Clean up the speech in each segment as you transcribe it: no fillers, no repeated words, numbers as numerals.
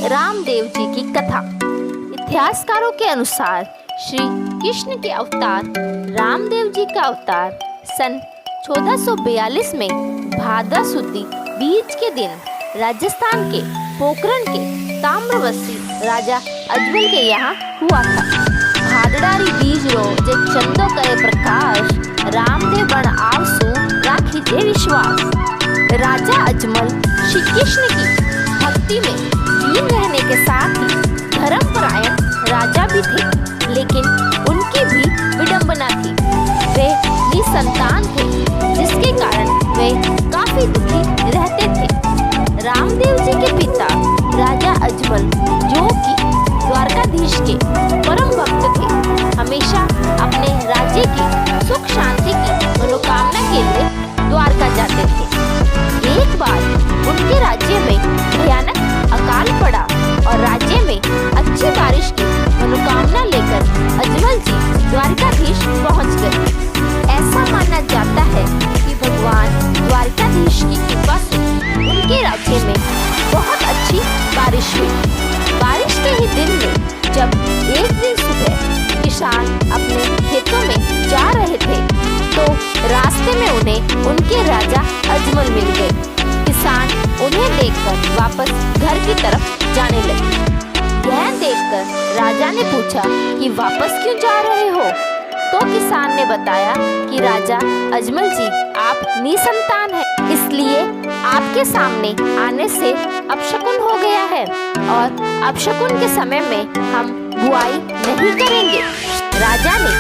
रामदेव जी की कथा। इतिहासकारों के अनुसार श्री कृष्ण के अवतार रामदेव जी का अवतार सन 1442 में भाद्र सुदी बीज के दिन राजस्थान के पोखरण के ताम्रवसी राजा अजमल के यहाँ हुआ था। भादड़ारी बीज रो जे चंदो करे प्रकाश, रामदेव बण आवसु राखी जे विश्वास। राजा अजमल श्री कृष्ण की भक्ति में लीन रहने के साथ ही धर्मपरायण राजा भी थे, लेकिन उनकी भी विडंबना थी। वे निसंतान थे, जिसके कारण वे काफी दुखी रहते थे। रामदेव जी के पिता राजा अजमल, जो कि द्वारकाधीश के परम भक्त थे, हमेशा अपने राज्य की सुख शांति की मनोकामना के लिए द्वारका जाते थे। एक बार उनके राज्य में भयानक अकाल पड़ा और राज्य में अच्छी बारिश की मनोकामना लेकर अजमल जी द्वारकाधीश पहुंच गए। ऐसा माना जाता है कि भगवान द्वारकाधीश की कृपा से उनके राज्य में बहुत अच्छी बारिश हुई। बारिश के ही दिन में जब एक दिन सुबह किसान अपने खेतों में जा रहे थे, तो रास्ते में उन्हें उनके राजा अजमल मिल गए। किसान उन्हें देखकर वापस घर की तरफ जाने लगे। यह देखकर राजा ने पूछा कि वापस क्यों जा रहे हो? तो किसान ने बताया कि राजा अजमल जी, आप निसंतान हैं, इसलिए आपके सामने आने से अपशकुन हो गया है और अपशकुन के समय में हम बुआई नहीं करेंगे। राजा ने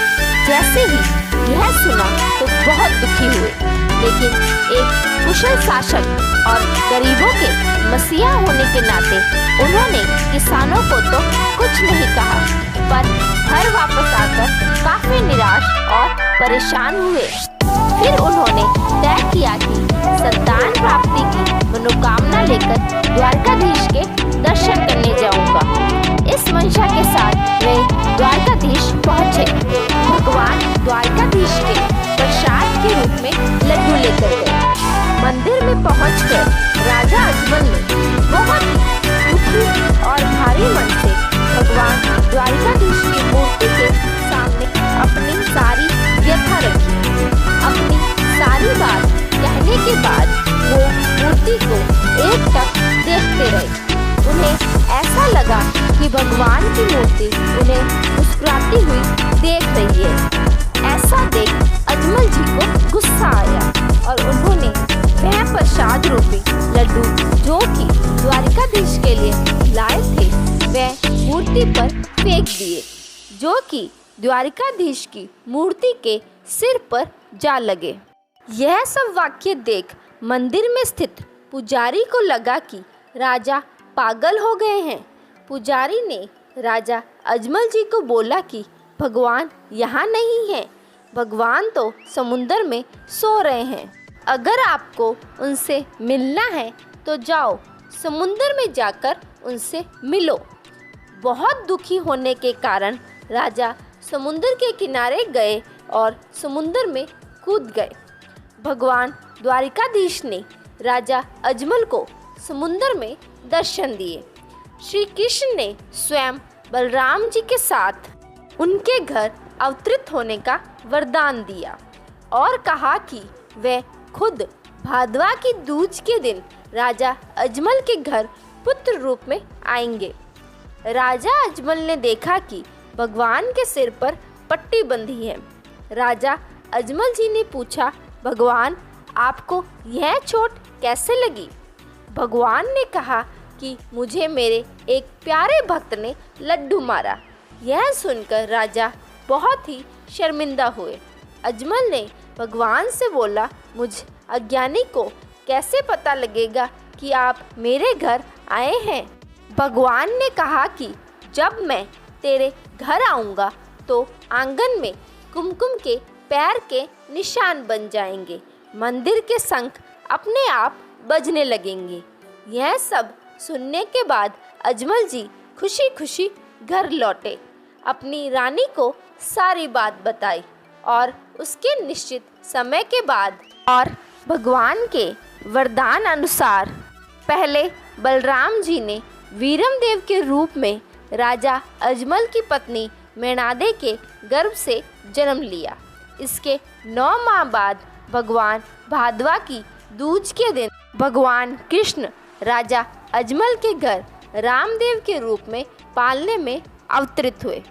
जैसे ही यह सुना तो बहुत दुखी हुए, लेकिन एक कुशल शासक और गरीबों के मसीहा होने के नाते उन्होंने किसानों को तो कुछ नहीं कहा, पर घर वापस आकर काफी निराश और परेशान हुए। फिर उन्होंने तय किया कि संतान प्राप्ति की मनोकामना लेकर द्वारकाधीश के दर्शन करने जाऊंगा। इस मंशा के साथ वे द्वारकाधीश पहुंचे। भगवान द्वारकाधीश के प्रसाद के रूप में लड्डू लेकर गए। मंदिर में पहुंचकर राजा अजमल ने बहुत दुखी और भारी मन से भगवान द्वारकाधीश की मूर्ति के सामने अपनी सारी व्यथा रखी। अपनी सारी बात कहने के बाद वो मूर्ति को एकटक देखते रहे। उन्हें ऐसा लगा कि भगवान की मूर्ति उन्हें मुस्कुराती हुई देख रही है। ऐसा देख अजमल जी को गुस्सा आया और उन्होंने वह प्रसाद रूपी लड्डू जो कि द्वारकाधीश के लिए लाए थे, वह मूर्ति पर फेंक दिए, जो कि द्वारकाधीश की मूर्ति के सिर पर जा लगे। यह सब वाक्य देख मंदिर में स्थित पुजारी को लगा कि राजा पागल हो गए हैं। पुजारी ने राजा अजमल जी को बोला कि भगवान यहाँ नहीं है, भगवान तो समुंदर में सो रहे हैं। अगर आपको उनसे मिलना है तो जाओ, समुंदर में जाकर उनसे मिलो। बहुत दुखी होने के कारण राजा समुंदर के किनारे गए और समुंदर में कूद गए। भगवान द्वारकाधीश ने राजा अजमल को समुंदर में दर्शन दिए। श्री कृष्ण ने स्वयं बलराम जी के साथ उनके घर अवतरित होने का वरदान दिया और कहा कि वे खुद भादवा की दूज के दिन राजा अजमल के घर पुत्र रूप में आएंगे। राजा अजमल ने देखा कि भगवान के सिर पर पट्टी बंधी है। राजा अजमल जी ने पूछा, भगवान आपको यह चोट कैसे लगी? भगवान ने कहा कि मुझे मेरे एक प्यारे भक्त ने लड्डू मारा। यह सुनकर राजा बहुत ही शर्मिंदा हुए। अजमल ने भगवान से बोला, मुझ अज्ञानी को कैसे पता लगेगा कि आप मेरे घर आए हैं? भगवान ने कहा कि जब मैं तेरे घर आऊँगा तो आंगन में कुमकुम के पैर के निशान बन जाएंगे, मंदिर के शंख अपने आप बजने लगेंगे। यह सब सुनने के बाद अजमल जी खुशी खुशी घर लौटे, अपनी रानी को सारी बात बताई और उसके निश्चित समय के बाद और भगवान के वरदान अनुसार पहले बलराम जी ने वीरमदेव के रूप में राजा अजमल की पत्नी मेणादे के गर्भ से जन्म लिया। इसके 9 माह बाद भगवान भादवा की दूज के दिन भगवान कृष्ण राजा अजमल के घर रामदेव के रूप में पालने में अवतरित हुए।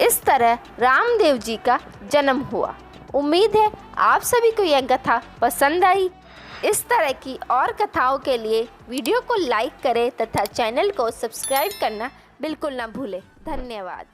इस तरह रामदेव जी का जन्म हुआ। उम्मीद है आप सभी को यह कथा पसंद आई। इस तरह की और कथाओं के लिए वीडियो को लाइक करें तथा चैनल को सब्सक्राइब करना बिल्कुल ना भूलें। धन्यवाद।